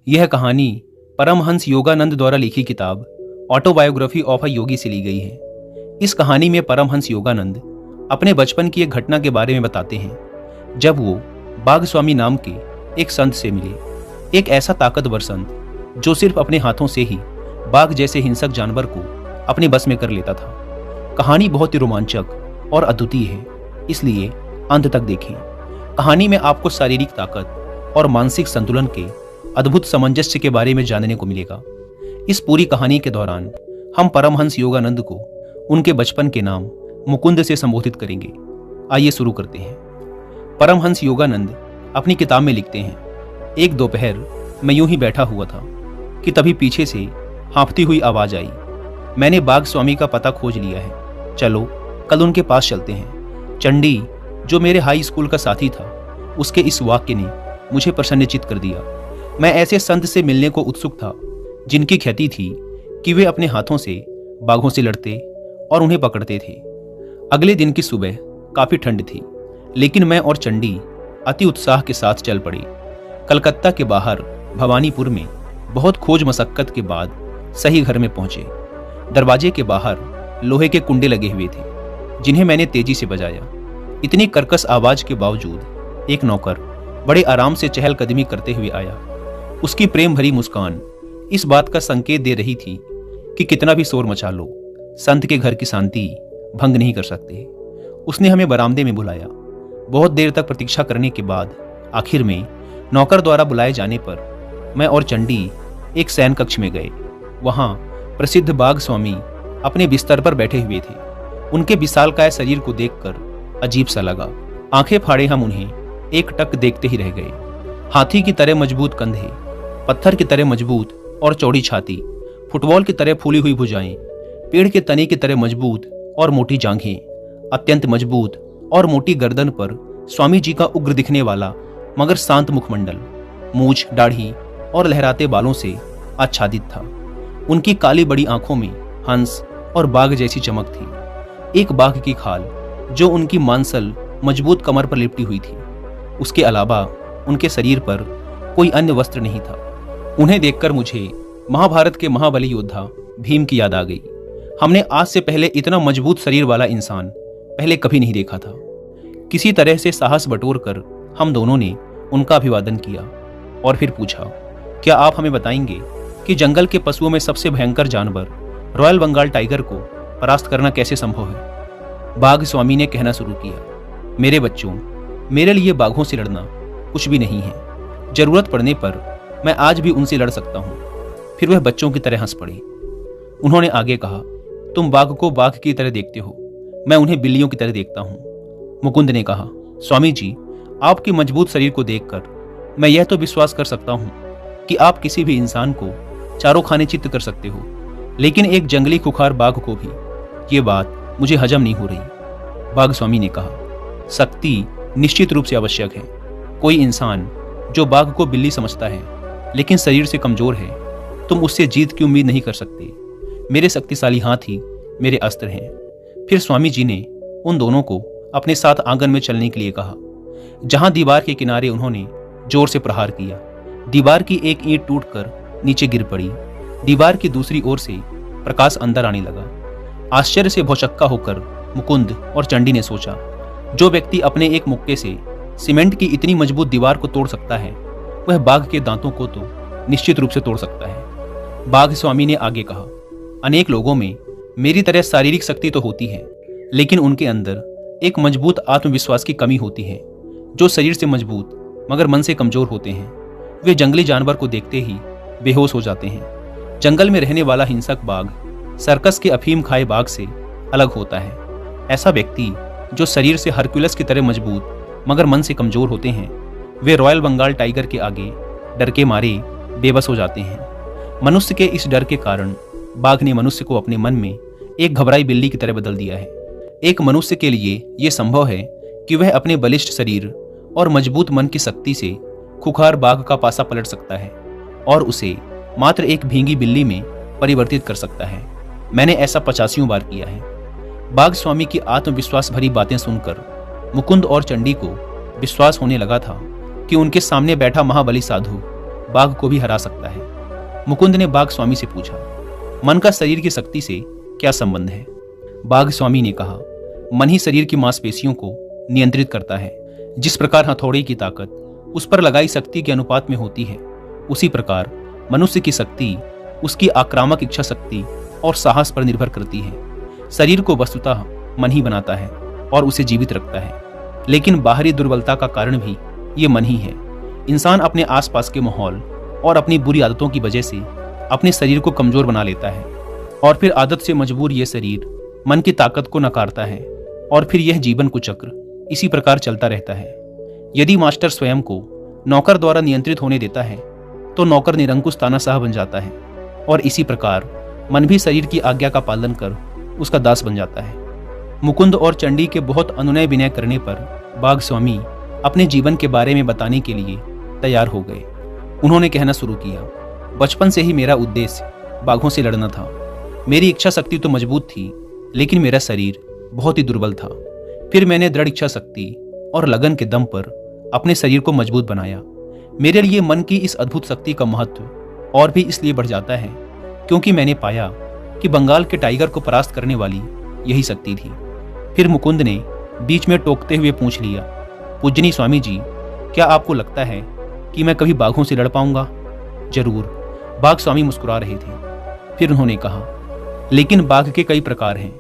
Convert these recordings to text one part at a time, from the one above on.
यह कहानी परमहंस योगानंद द्वारा लिखी किताब ऑटोबायोग्राफी ऑफ अ योगी से ली गई है। इस कहानी में परमहंस योगानंद अपने बचपन की एक घटना के बारे में बताते हैं जब वो बाघ स्वामी नाम के एक संत से मिले। एक ऐसा ताकतवर संत जो सिर्फ अपने हाथों से ही बाघ जैसे हिंसक जानवर को अपने बस में कर लेता था। कहानी बहुत ही रोमांचक और अद्वितीय है, इसलिए अंत तक देखें। कहानी में आपको शारीरिक ताकत और मानसिक संतुलन के अद्भुत सामंजस्य के बारे में जानने को मिलेगा। इस पूरी कहानी के दौरान हम परमहंस योगानंद को उनके बचपन के नाम मुकुंद से संबोधित करेंगे। आइए शुरू करते हैं। परमहंस योगानंद अपनी किताब में लिखते हैं, एक दोपहर मैं यूं ही बैठा हुआ था कि तभी पीछे से हाँफती हुई आवाज आई। मैंने बाघ स्वामी का पता खोज लिया है, चलो कल उनके पास चलते हैं। चंडी, जो मेरे हाई स्कूल का साथी था, उसके इस वाक्य ने मुझे प्रसन्नचित्त कर दिया। मैं ऐसे संत से मिलने को उत्सुक था जिनकी ख्याति थी कि वे अपने हाथों से बाघों से लड़ते और उन्हें पकड़ते थे। अगले दिन की सुबह काफी ठंड थी, लेकिन मैं और चंडी अति उत्साह के साथ चल पड़े। कलकत्ता के बाहर भवानीपुर में बहुत खोज मशक्कत के बाद सही घर में पहुंचे। दरवाजे के बाहर लोहे के कुंडे लगे हुए थे जिन्हें मैंने तेजी से बजाया। इतनी कर्कश आवाज के बावजूद एक नौकर बड़े आराम से चहलकदमी करते हुए आया। उसकी प्रेम भरी मुस्कान इस बात का संकेत दे रही थी कि कितना भी शोर मचा लो, संत के घर की शांति भंग नहीं कर सकते। उसने हमें बरामदे में बुलाया। बहुत देर तक प्रतीक्षा करने के बाद आखिर में नौकर द्वारा बुलाए जाने पर मैं और चंडी एक शयन कक्ष में गए। वहां प्रसिद्ध बाघ स्वामी अपने बिस्तर पर बैठे हुए थे। उनके विशालकाय शरीर को देखकर अजीब सा लगा। आंखें फाड़े हम उन्हें एक टक देखते ही रह गए। हाथी की तरह मजबूत कंधे, पत्थर की तरह मजबूत और चौड़ी छाती, फुटबॉल की तरह फूली हुई भुजाएं, पेड़ के तने की तरह मजबूत और मोटी जांघें, अत्यंत मजबूत और मोटी गर्दन पर स्वामी जी का उग्र दिखने वाला मगर शांत मुखमंडल, मूछ, दाढ़ी और लहराते बालों से आच्छादित था। उनकी काली बड़ी आंखों में हंस और बाघ जैसी चमक थी। एक बाघ की खाल जो उनकी मांसल मजबूत कमर पर लिपटी हुई थी। उसके अलावा उनके शरीर पर कोई अन्य वस्त्र नहीं था। उन्हें देखकर मुझे महाभारत के महाबली योद्धा भीम की याद आ गई। हमने आज से पहले इतना मजबूत शरीर वाला इंसान पहले कभी नहीं देखा था। किसी तरह से साहस बटोर कर हम दोनों ने उनका अभिवादन किया और फिर पूछा, क्या आप हमें बताएंगे कि जंगल के पशुओं में सबसे भयंकर जानवर रॉयल बंगाल टाइगर को परास्त करना कैसे संभव है? बाघ स्वामी ने कहना शुरू किया, मेरे बच्चों, मेरे लिए बाघों से लड़ना कुछ भी नहीं है। जरूरत पड़ने पर मैं आज भी उनसे लड़ सकता हूं। फिर वह बच्चों की तरह हंस पड़े। उन्होंने आगे कहा, तुम बाघ को बाघ की तरह देखते हो, मैं उन्हें बिल्लियों की तरह देखता हूं। मुकुंद ने कहा, स्वामी जी, आपके मजबूत शरीर को देखकर मैं यह तो विश्वास कर सकता हूं कि आप किसी भी इंसान को चारों खाने चित्त कर सकते हो, लेकिन एक जंगली खुखार बाघ को भी ये बात मुझे हजम नहीं हो रही। बाघ स्वामी ने कहा, शक्ति निश्चित रूप से आवश्यक है। कोई इंसान जो बाघ को बिल्ली समझता है लेकिन शरीर से कमजोर है, तुम उससे जीत की उम्मीद नहीं कर सकते। मेरे शक्तिशाली हाथ ही मेरे अस्त्र हैं। फिर स्वामी जी ने उन दोनों को अपने साथ आंगन में चलने के लिए कहा, जहां दीवार के किनारे उन्होंने जोर से प्रहार किया। दीवार की एक ईंट टूटकर नीचे गिर पड़ी। दीवार की दूसरी ओर से प्रकाश अंदर आने लगा। आश्चर्य से भौचक्का होकर मुकुंद और चंडी ने सोचा, जो व्यक्ति अपने एक मुक्के से सीमेंट की इतनी मजबूत दीवार को तोड़ सकता है, वह बाघ के दांतों को तो निश्चित रूप से तोड़ सकता है। बाघ स्वामी ने आगे कहा, अनेक लोगों में मेरी तरह शारीरिक शक्ति तो होती है, लेकिन उनके अंदर एक मजबूत आत्मविश्वास की कमी होती है। जो शरीर से मजबूत मगर मन से कमजोर होते हैं, वे जंगली जानवर को देखते ही बेहोश हो जाते हैं। जंगल में रहने वाला हिंसक बाघ सर्कस के अफीम खाए बाघ से अलग होता है। ऐसा व्यक्ति जो शरीर से हरक्यूलस की तरह मजबूत मगर मन से कमजोर होते हैं, वे रॉयल बंगाल टाइगर के आगे डर के मारे बेबस हो जाते हैं। मनुष्य के इस डर के कारण बाघ ने मनुष्य को अपने मन में एक घबराई बिल्ली की तरह बदल दिया है। एक मनुष्य के लिए यह संभव है कि वह अपने बलिष्ठ शरीर और मजबूत मन की शक्ति से खुखार बाघ का पासा पलट सकता है और उसे मात्र एक भींगी बिल्ली में परिवर्तित कर सकता है। मैंने ऐसा 85 बार किया है। बाघ स्वामी की आत्मविश्वास भरी बातें सुनकर मुकुंद और चंडी को विश्वास होने लगा था कि उनके सामने बैठा महाबली साधु बाघ को भी हरा सकता है। मुकुंद ने बाघ स्वामी से पूछा, मन का शरीर की शक्ति से क्या संबंध है? बाघ स्वामी ने कहा, मन ही शरीर की मांसपेशियों को नियंत्रित करता है। जिस प्रकार हथौड़े की ताकत उस पर लगाई शक्ति के अनुपात में होती है, उसी प्रकार मनुष्य की शक्ति उसकी आक्रामक इच्छा शक्ति और साहस पर निर्भर करती है। शरीर को वस्तुतः मन ही बनाता है और उसे जीवित रखता है, लेकिन बाहरी दुर्बलता का कारण भी ये मन ही है। इंसान अपने आसपास के माहौल और अपनी बुरी आदतों की वजह से अपने शरीर को कमजोर बना लेता है और फिर आदत से मजबूर ये शरीर मन की ताकत को नकारता है और फिर यह जीवन को चक्र इसी प्रकार चलता रहता है। यदि मास्टर स्वयं को नौकर द्वारा नियंत्रित होने देता है तो नौकर निरंकुश तानाशाह बन जाता है और इसी प्रकार मन भी शरीर की आज्ञा का पालन कर उसका दास बन जाता है। मुकुंद और चंडी के बहुत अनुनय विनय करने पर बाघ स्वामी अपने जीवन के बारे में बताने के लिए तैयार हो गए। उन्होंने कहना शुरू किया, बचपन से ही मेरा उद्देश्य बाघों से लड़ना था। मेरी इच्छा शक्ति तो मजबूत थी, लेकिन मेरा शरीर बहुत ही दुर्बल था। फिर मैंने दृढ़ इच्छा शक्ति और लगन के दम पर अपने शरीर को मजबूत बनाया। मेरे लिए मन की इस अद्भुत शक्ति का महत्व और भी इसलिए बढ़ जाता है क्योंकि मैंने पाया कि बंगाल के टाइगर को परास्त करने वाली यही शक्ति थी। फिर मुकुंद ने बीच में टोकते हुए पूछ लिया, पूजनी स्वामी जी, क्या आपको लगता है कि मैं कभी बाघों से लड़ पाऊंगा? जरूर, बाघ स्वामी मुस्कुरा रहे थे। फिर उन्होंने कहा, लेकिन बाघ के कई प्रकार हैं।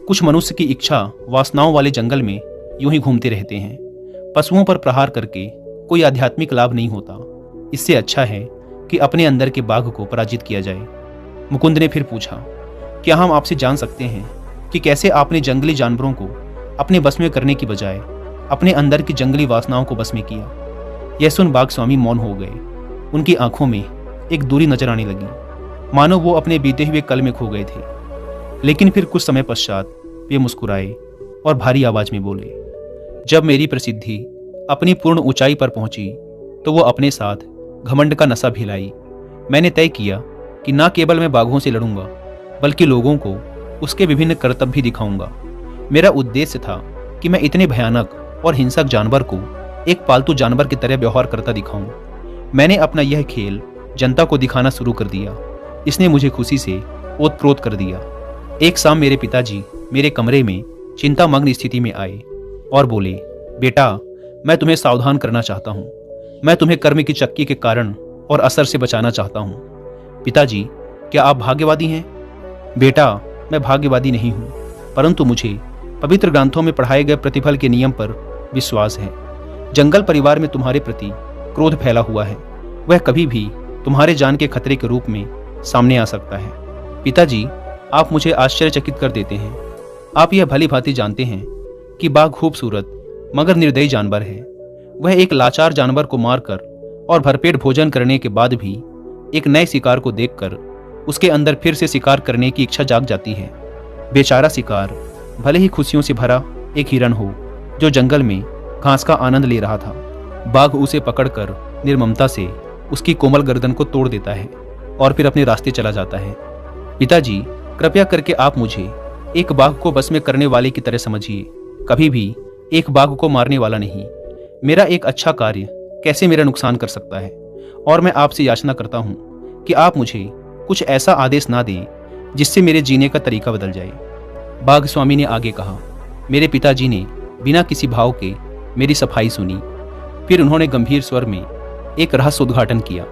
कुछ मनुष्य की इच्छा वासनाओं वाले जंगल में यूं ही घूमते रहते हैं। पशुओं पर प्रहार करके कोई आध्यात्मिक लाभ नहीं होता। इससे अच्छा है कि अपने अंदर के बाघ को पराजित किया जाए। मुकुंद ने फिर पूछा, क्या हम आपसे जान सकते हैं कि कैसे आपने जंगली जानवरों को अपने बस में करने की बजाय अपने अंदर की जंगली वासनाओं को बस में किया? यह सुन बाघ स्वामी मौन हो गए। उनकी आंखों में एक दूरी नजर आने लगी, मानो वो अपने बीते हुए कल में खो गए थे। लेकिन फिर कुछ समय पश्चात वे मुस्कुराए और भारी आवाज में बोले, जब मेरी प्रसिद्धि अपनी पूर्ण ऊंचाई पर पहुंची तो वो अपने साथ घमंड का नशा भी लाई। मैंने तय किया कि न केवल मैं बाघों से लड़ूंगा बल्कि लोगों को उसके विभिन्न करतब भी दिखाऊंगा। मेरा उद्देश्य था कि मैं इतने भयानक और हिंसक जानवर को एक पालतू जानवर की तरह व्यवहार करता दिखाऊं। मैंने अपना यह खेल जनता को दिखाना शुरू कर दिया। इसने मुझे खुशी से ओतप्रोत कर दिया। एक शाम मेरे पिताजी मेरे कमरे में चिंतामग्न स्थिति में आए और बोले, बेटा, मैं तुम्हें सावधान करना चाहता हूँ। मैं तुम्हें कर्म की चक्की के कारण और असर से बचाना चाहता हूँ। पिताजी, क्या आप भाग्यवादी हैं? बेटा, मैं भाग्यवादी नहीं हूँ, परंतु मुझे पवित्र ग्रंथों में पढ़ाए गए प्रतिफल के नियम पर विश्वास है। जंगल परिवार में तुम्हारे प्रति क्रोध फैला हुआ है। वह कभी भी तुम्हारे जान के खतरे के रूप में सामने आ सकता है। पिताजी, आप मुझे आश्चर्यचकित कर देते हैं। आप यह भली भांति जानते हैं कि बाघ खूबसूरत मगर निर्दयी जानवर है। वह एक लाचार जानवर को मारकर और भरपेट भोजन करने के बाद भी एक नए शिकार को देखकर उसके अंदर फिर से शिकार करने की इच्छा जाग जाती है। बेचारा शिकार भले ही खुशियों से भरा एक हिरण हो जो जंगल में घास का आनंद ले रहा था, बाघ उसे पकड़कर निर्ममता से उसकी कोमल गर्दन को तोड़ देता है और फिर अपने रास्ते चला जाता है। पिताजी, कृपया करके आप मुझे एक बाघ को बस में करने वाले की तरह समझिए, कभी भी एक बाघ को मारने वाला नहीं। मेरा एक अच्छा कार्य कैसे मेरा नुकसान कर सकता है? और मैं आपसे याचना करता हूँ कि आप मुझे कुछ ऐसा आदेश ना दें जिससे मेरे जीने का तरीका बदल जाए। बाघ स्वामी ने आगे कहा। मेरे पिताजी ने बिना किसी भाव के मेरी सफाई सुनी। फिर उन्होंने गंभीर स्वर में एक रहस्य उद्घाटन किया।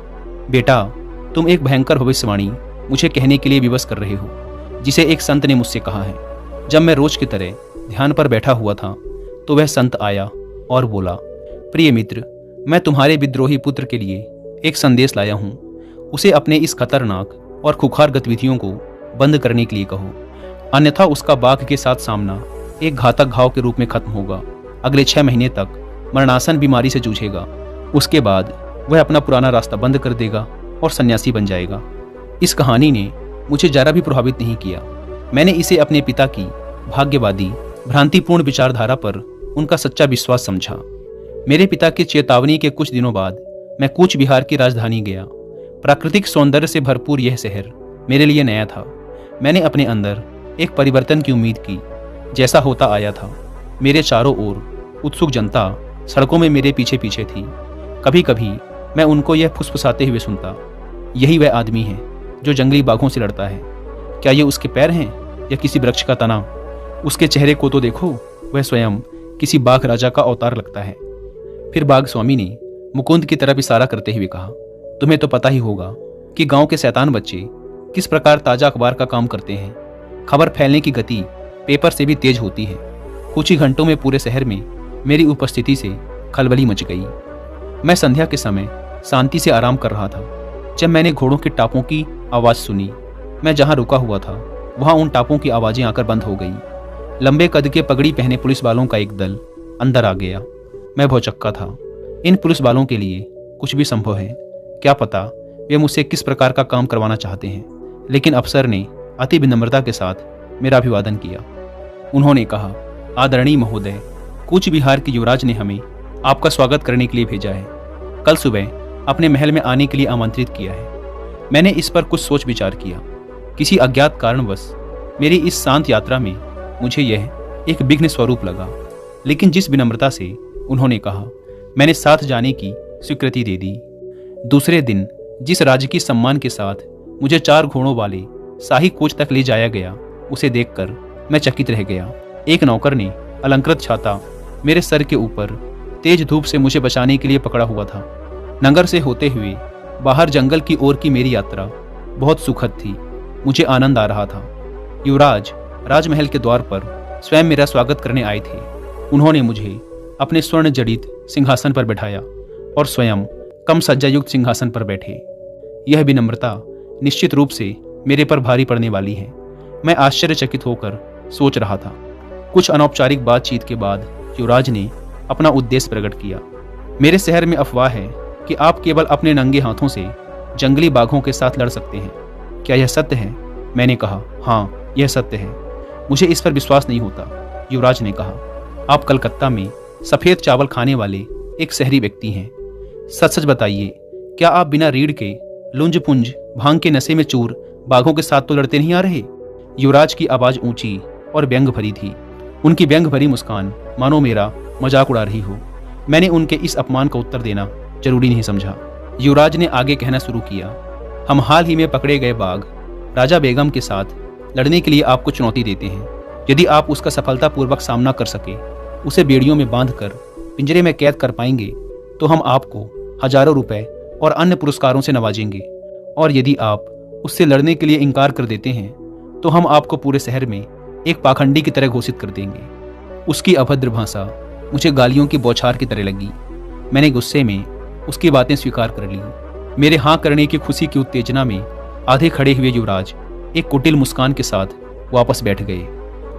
बेटा, तुम एक भयंकर भविष्यवाणी मुझे कहने के लिए विवश कर रहे हो, जिसे एक संत ने मुझसे कहा है। जब मैं रोज की तरह ध्यान पर बैठा हुआ था तो वह संत आया और बोला, प्रिय मित्र, मैं तुम्हारे विद्रोही पुत्र के लिए एक संदेश लाया हूँ। उसे अपने इस खतरनाक और खुखार गतिविधियों को बंद करने के लिए कहो, अन्यथा उसका बाघ के साथ सामना एक घातक घाव के रूप में खत्म होगा। अगले 6 महीने तक मरणासन बीमारी से जूझेगा। उसके बाद वह अपना पुराना रास्ता बंद कर देगा और सन्यासी बन जाएगा। इस कहानी ने मुझे जरा भी प्रभावित नहीं किया। मैंने इसे अपने पिता की भाग्यवादी भ्रांतिपूर्ण विचारधारा पर उनका सच्चा विश्वास समझा। मेरे पिता की चेतावनी के कुछ दिनों बाद मैं कूच बिहार की राजधानी गया। प्राकृतिक सौंदर्य से भरपूर यह शहर मेरे लिए नया था। मैंने अपने अंदर एक परिवर्तन की उम्मीद की, जैसा होता आया था। मेरे चारों ओर उत्सुक जनता सड़कों में मेरे पीछे पीछे थी। कभी कभी मैं उनको यह फुसफुसाते हुए सुनता, यही वह आदमी है जो जंगली बाघों से लड़ता है। क्या ये उसके पैर हैं या किसी वृक्ष का तना? उसके चेहरे को तो देखो, वह स्वयं किसी बाघ राजा का अवतार लगता है। फिर बाघ स्वामी ने मुकुंद की तरफ इशारा करते हुए कहा, तुम्हें तो पता ही होगा कि गांव के शैतान बच्चे किस प्रकार ताजा अखबार का काम करते हैं। खबर फैलने की गति पेपर से भी तेज होती है। कुछ ही घंटों में पूरे शहर में मेरी उपस्थिति से खलबली मच गई। मैं संध्या के समय शांति से आराम कर रहा था जब मैंने घोड़ों के टापों की आवाज सुनी। मैं जहां रुका हुआ था वहां उन टापों की आवाजें आकर बंद हो गई। लंबे कद के पगड़ी पहने पुलिस वालों का एक दल अंदर आ गया। मैं भौचक्का था। इन पुलिस वालों के लिए कुछ भी संभव है। क्या पता वे मुझसे किस प्रकार का काम करवाना चाहते हैं। लेकिन अफसर ने अति विनम्रता के साथ मेरा अभिवादन किया। उन्होंने कहा, आदरणीय महोदय, कूच बिहार के युवराज ने हमें आपका स्वागत करने के लिए भेजा है। कल सुबह अपने महल में आने के लिए आमंत्रित किया है। मैंने इस पर कुछ सोच विचार किया। किसी अज्ञात कारणवश मेरी इस शांत यात्रा में मुझे यह एक विघ्न स्वरूप लगा। लेकिन जिस विनम्रता से उन्होंने कहा, मैंने साथ जाने की स्वीकृति दे दी। दूसरे दिन जिस राजकीय सम्मान के साथ मुझे 4 घोड़ों वाले शाही कोच तक ले जाया गया, उसे देखकर मैं चकित रह गया। एक नौकर ने अलंकृत छाता मेरे सर के ऊपर तेज धूप से मुझे बचाने के लिए पकड़ा हुआ था। नगर से होते हुए बाहर जंगल की ओर की मेरी यात्रा बहुत सुखद थी। मुझे आनंद आ रहा था। युवराज राजमहल के द्वार पर स्वयं मेरा स्वागत करने आए थे। उन्होंने मुझे अपने स्वर्ण जड़ित सिंहासन पर बैठाया और स्वयं कम सज्जायुक्त सिंहासन पर बैठे। यह विनम्रता निश्चित रूप से मेरे पर भारी पड़ने वाली है। मैं आश्चर्यचकित होकर सोच रहा था। कुछ अनौपचारिक बातचीत के बाद युवराज ने अपना उद्देश्य प्रकट किया। मेरे शहर में अफवाह है कि आप केवल अपने नंगे हाथों से जंगली बाघों के साथ लड़ सकते हैं। क्या यह सत्य है? मैंने कहा, हाँ, यह सत्य है। मुझे इस पर विश्वास नहीं होता। युवराज ने कहा, आप कलकत्ता में सफेद चावल खाने वाले एक शहरी व्यक्ति हैं। सच सच बताइए, क्या आप बिना रीढ़ के लुंज पुंज भांग के नशे में चूर बाघों के साथ तो लड़ते नहीं आ रहे? युवराज की आवाज ऊंची और व्यंग भरी थी। उनकी व्यंग भरी मुस्कान मानो मेरा मजाक उड़ा रही हो। मैंने उनके इस अपमान का उत्तर देना जरूरी नहीं समझा। युवराज ने आगे कहना शुरू किया, हम हाल ही में पकड़े गए बाघ राजा बेगम के साथ लड़ने के लिए आपको चुनौती देते हैं। यदि आप उसका सफलतापूर्वक सामना कर सके, उसे बेड़ियों में बांधकर पिंजरे में कैद कर पाएंगे, तो हम आपको हजारों रुपए और अन्य पुरस्कारों से नवाजेंगे। और यदि आप उससे लड़ने के लिए इनकार कर देते हैं, तो हम आपको पूरे शहर में एक पाखंडी की तरह घोषित कर देंगे। उसकी अभद्र भाषा मुझे गालियों की बौछार की तरह लगी। मैंने गुस्से में उसकी बातें स्वीकार कर ली। मेरे हाँ करने की खुशी की उत्तेजना में आधे खड़े हुए युवराज एक कुटिल मुस्कान के साथ वापस बैठ गए।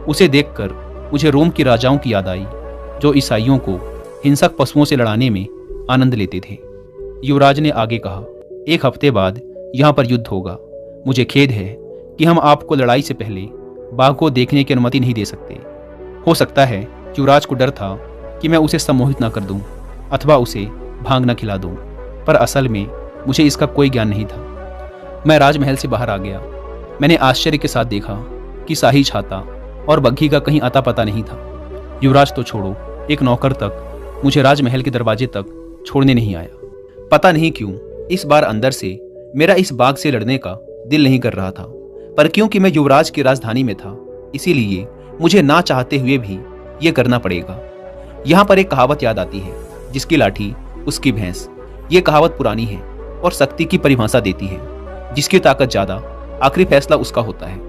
उसे देखकर मुझे रोम की राजाओं की याद आई, जो ईसाइयों को हिंसक पशुओं से लड़ाने में आनंद लेते थे। युवराज ने आगे कहा, 1 हफ्ते बाद यहाँ पर युद्ध होगा। मुझे खेद है कि हम आपको लड़ाई से पहले बाघ को देखने की अनुमति नहीं दे सकते। हो सकता है युवराज को डर था कि मैं उसे सम्मोहित न कर दूं अथवा उसे भांग न खिला दूं, पर असल में मुझे इसका कोई ज्ञान नहीं था। मैं राजमहल से बाहर आ गया। मैंने आश्चर्य के साथ देखा कि शाही छाता और बग्घी का कहीं अता पता नहीं था। युवराज तो छोड़ो, एक नौकर तक मुझे राजमहल के दरवाजे तक छोड़ने नहीं आया। पता नहीं क्यों इस बार अंदर से मेरा इस बाघ से लड़ने का दिल नहीं कर रहा था, पर क्योंकि मैं युवराज की राजधानी में था, इसीलिए मुझे ना चाहते हुए भी ये करना पड़ेगा। यहाँ पर एक कहावत याद आती है, जिसकी लाठी उसकी भैंस। ये कहावत पुरानी है और शक्ति की परिभाषा देती है। जिसकी ताकत ज्यादा, आखिरी फैसला उसका होता है।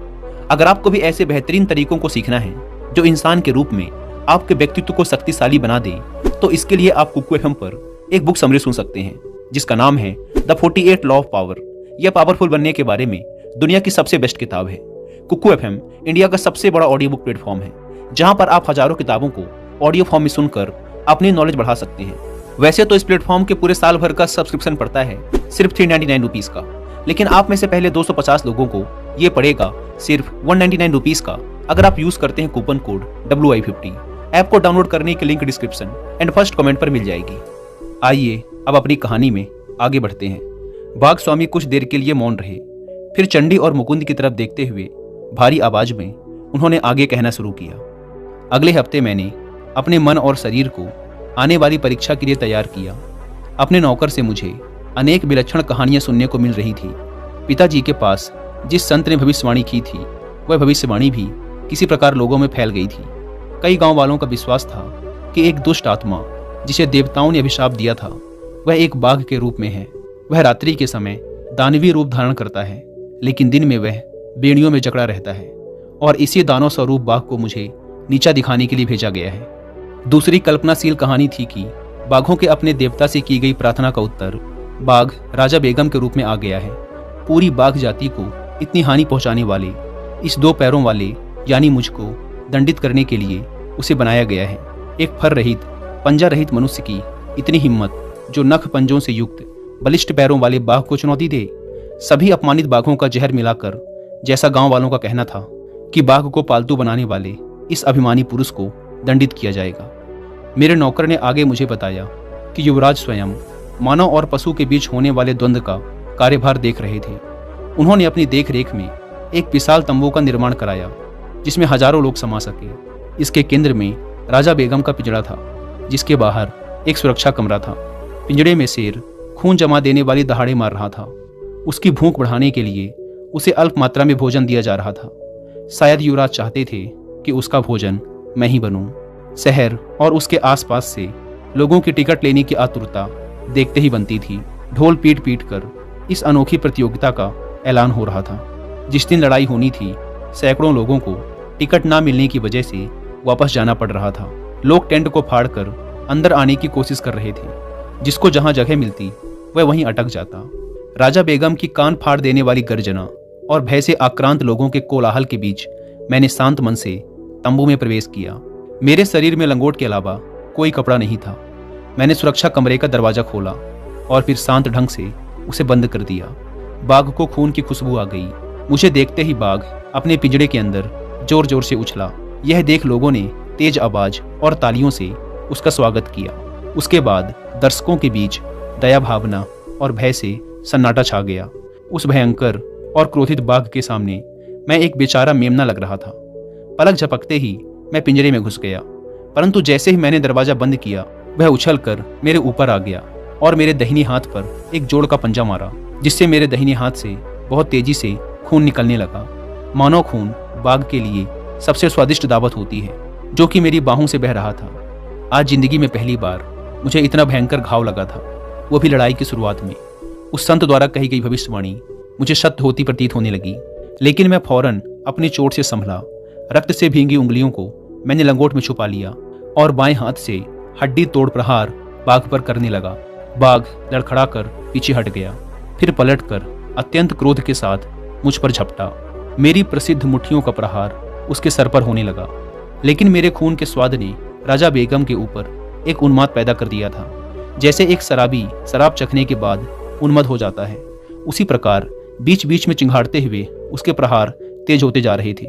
अगर आपको भी ऐसे बेहतरीन तरीकों को सीखना है जो इंसान के रूप में आपके व्यक्तित्व को शक्तिशाली बना दे, तो इसके लिए आप कुकू एफएम पर एक बुक समरी सुन सकते हैं, जिसका नाम है द 48 लॉ ऑफ पावर। यह पावरफुल बनने के बारे में दुनिया की सबसे बेस्ट किताब है। कुकू एफएम इंडिया का सबसे बड़ा ऑडियो बुक प्लेटफॉर्म है, जहां पर आप हजारों किताबों को ऑडियो फॉर्म में सुनकर अपनी नॉलेज बढ़ा सकते हैं। वैसे तो इस प्लेटफॉर्म के पूरे साल भर का सब्सक्रिप्शन पड़ता है सिर्फ 399 रुपीज का, लेकिन आप में से पहले 250 लोगों को ये पड़ेगा सिर्फ 199 रुपीज का, अगर आप यूज करते हैं कूपन कोड WI50। ऐप को डाउनलोड करने की link description and first comment पर मिल जाएगी। आइए अब अपनी कहानी में आगे बढ़ते हैं। बाघ स्वामी कुछ देर के लिए मौन रहे, फिर चंडी और मुकुंद की तरफ देखते हुए भारी आवाज में उन्होंने आगे कहना शुरू किया। अगले हफ्ते मैंने अपने मन और शरीर को आने वाली परीक्षा के लिए तैयार किया। अपने नौकर से मुझे अनेक विलक्षण कहानियां सुनने को मिल रही थी। पिताजी के पास जिस संत ने भविष्यवाणी की थी, वह भविष्यवाणी भी किसी प्रकार लोगों में फैल गई थी। कई गांव वालों का विश्वास था कि एक दुष्ट आत्मा जिसे देवताओं ने अभिशाप दिया था, वह एक बाघ के रूप में है। वह रात्रि के समय दानवीय रूप धारण करता है, लेकिन दिन में वह बेड़ियों में जकड़ा रहता है, और इसी दानव स्वरूप बाघ को मुझे नीचा दिखाने के लिए भेजा गया है। दूसरी कल्पनाशील कहानी थी कि बाघों के अपने देवता से की गई प्रार्थना का उत्तर बाघ राजा बेगम के रूप में आ गया है। पूरी बाघ जाति को इतनी हानि पहुंचाने वाले इस 2 पैरों वाले यानी मुझको दंडित करने के लिए उसे बनाया गया है। एक फर रहित, पंजा रहित मनुष्य की इतनी हिम्मत जो नख पंजों से युक्त बलिष्ठ पैरों वाले बाघ को चुनौती दे। सभी अपमानित बाघों का जहर मिलाकर, जैसा गांव वालों का कहना था कि बाघ को पालतू बनाने वाले इस अभिमानी पुरुष को दंडित किया जाएगा। मेरे नौकर ने आगे मुझे बताया कि युवराज स्वयं मानव और पशु के बीच होने वाले द्वंद्व का कार्यभार देख रहे थे। उन्होंने अपनी देखरेख में एक विशाल तंबू का निर्माण कराया जिसमें हजारों लोग समा सके। इसके केंद्र में राजा बेगम का पिंजड़ा था, जिसके बाहर एक सुरक्षा कमरा था। पिंजड़े में शेर खून जमा देने वाली दहाड़े मार रहा था। उसकी भूख बढ़ाने के लिए उसे अल्प मात्रा में भोजन दिया जा रहा था। शायद युवराज चाहते थे कि उसका भोजन मैं ही बनूं। शहर और उसके आसपास से लोगों की टिकट लेने की आतुरता देखते ही बनती थी। ढोल पीट पीट कर इस अनोखी प्रतियोगिता का ऐलान हो रहा था। जिस दिन लड़ाई होनी थी, सैकड़ों लोगों को टिकट ना मिलने की वजह से वापस जाना पड़ रहा था। लोग टेंट को फाड़कर अंदर आने की कोशिश कर रहे थे। जिसको जहां जगह मिलती वह वहीं अटक जाता। राजा बेगम की कान फाड़ देने वाली गर्जना और भय से आक्रांत लोगों के कोलाहल के बीच मैंने शांत मन से तंबू में प्रवेश किया। मेरे शरीर में लंगोट के अलावा कोई कपड़ा नहीं था। मैंने सुरक्षा कमरे का दरवाजा खोला और फिर शांत ढंग से उसे बंद कर दिया। बाघ को खून की खुशबू आ गई। मुझे देखते ही बाघ अपने पिंजड़े के अंदर जोर जोर से उछला। यह देख लोगों ने तेज आवाज और तालियों से उसका स्वागत किया। उसके बाद दर्शकों के बीच दया भावना और भय से सन्नाटा छा गया। उस भयंकर और क्रोधित बाघ के सामने मैं एक बेचारा मेमना लग रहा था। पलक झपकते ही मैं पिंजरे में घुस गया, परंतु जैसे ही मैंने दरवाजा बंद किया, वह उछलकर मेरे ऊपर आ गया और मेरे दाहिने हाथ पर एक जोड़ का पंजा मारा, जिससे मेरे दाहिने हाथ से बहुत तेजी से खून निकलने लगा। मानव खून बाघ के लिए सबसे स्वादिष्ट दावत होती है, जो कि मेरी बाहों से बह रहा था। आज जिंदगी में पहली बार मुझे इतना भयंकर घाव लगा था, वो भी लड़ाई की शुरुआत में। उस संत द्वारा कही गई भविष्यवाणी मुझे सत्य होती प्रतीत होने लगी, लेकिन मैं फौरन अपनी चोट से संभला। रक्त से भींगी उंगलियों को मैंने लंगोट में छुपा लिया और बाएं हाथ से हड्डी तोड़ प्रहार बाघ पर करने लगा। बाघ लड़खड़ाकर पीछे हट गया, फिर पलटकर अत्यंत क्रोध के साथ मुझ पर झपटा। मेरी प्रसिद्ध मुट्ठियों का प्रहार उसके सर पर होने लगा, लेकिन मेरे खून के स्वाद ने राजा बेगम के ऊपर एक उन्माद पैदा कर दिया था। जैसे एक शराबी शराब चखने के बाद उन्मत्त हो जाता है, उसी प्रकार बीच बीच में चिंघाड़ते हुए उसके प्रहार तेज होते जा रहे थे।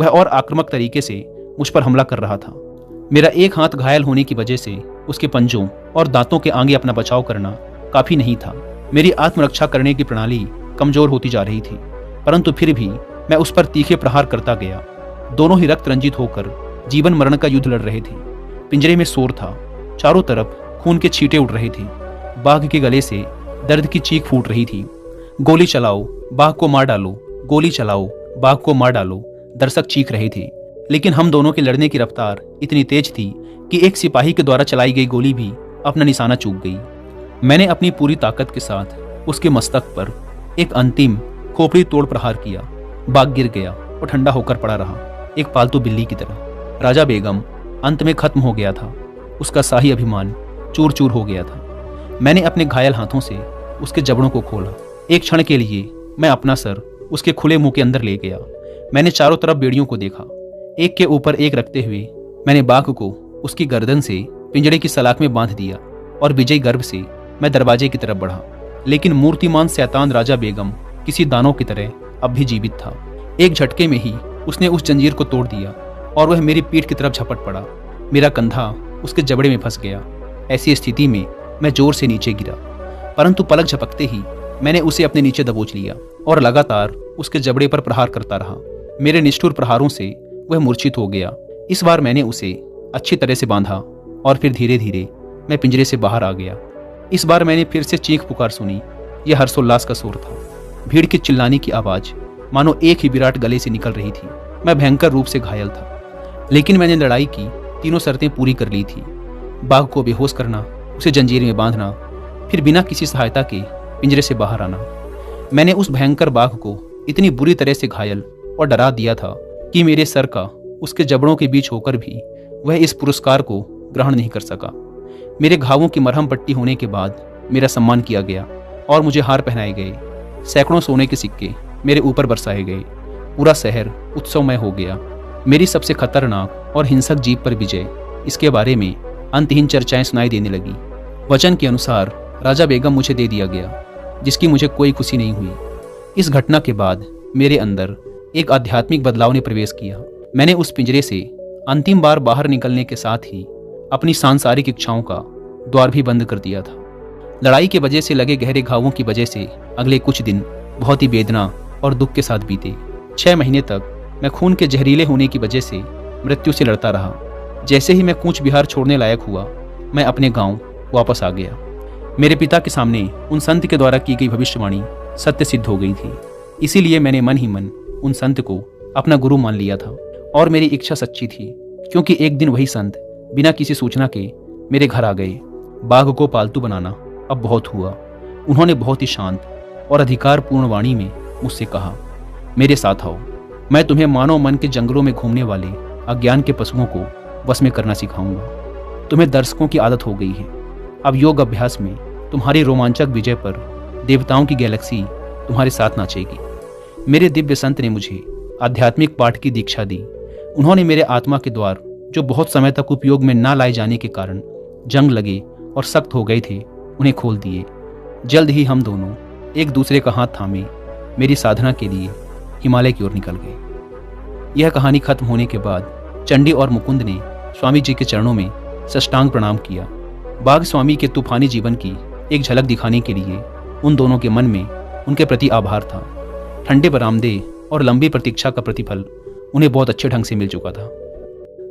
वह और आक्रामक तरीके से मुझ पर हमला कर रहा था। मेरा एक हाथ घायल होने की वजह से उसके पंजों और दांतों के आगे अपना बचाव करना काफी नहीं था। मेरी आत्मरक्षा करने की प्रणाली कमजोर होती जा रही थी, परंतु फिर भी मैं उस पर तीखे प्रहार करता गया। दोनों ही रक्त रंजित होकर जीवन मरण का युद्ध लड़ रहे थे। पिंजरे में शोर था, चारों तरफ खून के छींटे उड़ रहे थे। बाघ के गले से दर्द की चीख फूट रही थी। गोली चलाओ, बाघ को मार डालो, गोली चलाओ, बाघ को मार डालो, दर्शक चीख रहे थे। लेकिन हम दोनों के लड़ने की रफ्तार इतनी तेज थी कि एक सिपाही के द्वारा चलाई गई गोली भी अपना निशाना चूक गई। मैंने अपनी पूरी ताकत के साथ उसके मस्तक पर एक अंतिम खोपड़ी तोड़ प्रहार किया। बाघ गिर गया और ठंडा होकर पड़ा रहा, एक पालतू बिल्ली की तरह। राजा बेगम अंत में खत्म हो गया था। उसका शाही अभिमान चूर चूर हो गया था। मैंने अपने घायल हाथों से उसके जबड़ों को खोला। एक क्षण के लिए मैं अपना सर उसके खुले मुंह के अंदर ले गया। मैंने चारों तरफ बेड़ियों को देखा। एक के ऊपर एक रखते हुए मैंने बाघ को उसकी गर्दन से पिंजड़े की सलाख में बांध दिया और विजयी गर्भ से मैं दरवाजे की तरफ बढ़ा। लेकिन मूर्तिमान शैतान राजा बेगम किसी दानव की तरह अब भी जीवित था। एक झटके में ही उसने उस जंजीर को तोड़ दिया और वह मेरी पीठ की तरफ झपट पड़ा। मेरा कंधा उसके जबड़े में फंस गया। ऐसी स्थिति में मैं जोर से नीचे गिरा, परंतु पलक झपकते ही मैंने उसे अपने नीचे दबोच लिया और लगातार उसके जबड़े पर प्रहार करता रहा। मेरे निष्ठुर प्रहारों से वह मूर्छित हो गया। इस बार मैंने उसे अच्छी तरह से बांधा और फिर धीरे धीरे मैं पिंजरे से बाहर आ गया। इस बार मैंने फिर से चीख पुकार सुनी। यह हर्षोल्लास का शोर था। भीड़ के चिल्लाने की आवाज मानो एक ही विराट गले से निकल रही थी। मैं भयंकर रूप से घायल था, लेकिन मैंने लड़ाई की 3 शर्तें पूरी कर ली थी। बाघ को बेहोश करना, उसे जंजीर में बांधना, फिर बिना किसी सहायता के पिंजरे से बाहर आना। मैंने उस भयंकर बाघ को इतनी बुरी तरह से घायल और डरा दिया था कि मेरे सर का उसके जबड़ों के बीच होकर भी वह इस पुरस्कार को ग्रहण नहीं कर सका। मेरे घावों की मरहम पट्टी होने के बाद मेरा सम्मान किया गया और मुझे हार पहनाए गए। सैकड़ों सोने के सिक्के मेरे ऊपर बरसाए गए। पूरा शहर उत्सवमय हो गया। मेरी सबसे खतरनाक और हिंसक जीप पर विजय, इसके बारे में अंतहीन चर्चाएं सुनाई देने लगी। वचन के अनुसार राजा बेगम मुझे दे दिया गया, जिसकी मुझे कोई खुशी नहीं हुई। इस घटना के बाद मेरे अंदर एक आध्यात्मिक बदलाव ने प्रवेश किया। मैंने उस पिंजरे से अंतिम बार बाहर निकलने के साथ ही अपनी सांसारिक इच्छाओं का द्वार भी बंद कर दिया था। लड़ाई के वजह से लगे गहरे घावों की वजह से अगले कुछ दिन बहुत ही वेदना और दुख के साथ बीते। 6 महीने तक मैं खून के जहरीले होने की वजह से मृत्यु से लड़ता रहा। जैसे ही मैं कूच बिहार छोड़ने लायक हुआ, मैं अपने गांव वापस आ गया। मेरे पिता के सामने उन संत के द्वारा की गई भविष्यवाणी सत्य सिद्ध हो गई थी। इसीलिए मैंने मन ही मन उन संत को अपना गुरु मान लिया था और मेरी इच्छा सच्ची थी, क्योंकि एक दिन वही संत बिना किसी सूचना के मेरे घर आ गए। बाघ को पालतू बनाना अब बहुत हुआ। उन्होंने बहुत ही शांत और अधिकारपूर्ण वाणी में मुझसे कहा, मेरे साथ आओ, मैं तुम्हें मानव मन के जंगलों में घूमने वाले अज्ञान के पशुओं को वश में करना सिखाऊंगा। तुम्हें दर्शकों की आदत हो गई है। अब योग अभ्यास में तुम्हारी रोमांचक विजय पर देवताओं की गैलेक्सी तुम्हारे साथ नाचेगी। मेरे दिव्य संत ने मुझे आध्यात्मिक पाठ की दीक्षा दी। उन्होंने मेरे आत्मा के द्वार, जो बहुत समय तक उपयोग में ना लाए जाने के कारण जंग लगे और सख्त हो गए थे, उन्हें खोल दिए। जल्द ही हम दोनों एक दूसरे का हाथ थामे मेरी साधना के लिए हिमालय की ओर निकल गए। यह कहानी खत्म होने के बाद चंडी और मुकुंद ने स्वामी जी के चरणों में साष्टांग प्रणाम किया। बाघ स्वामी के तूफानी जीवन की एक झलक दिखाने के लिए उन दोनों के मन में उनके प्रति आभार था। ठंडे बरामदे और लंबी प्रतीक्षा का प्रतिफल उन्हें बहुत अच्छे ढंग से मिल चुका था।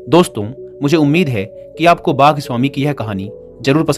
दोस्तों, मुझे उम्मीद है कि आपको बाघ स्वामी की यह कहानी जरूर पसंद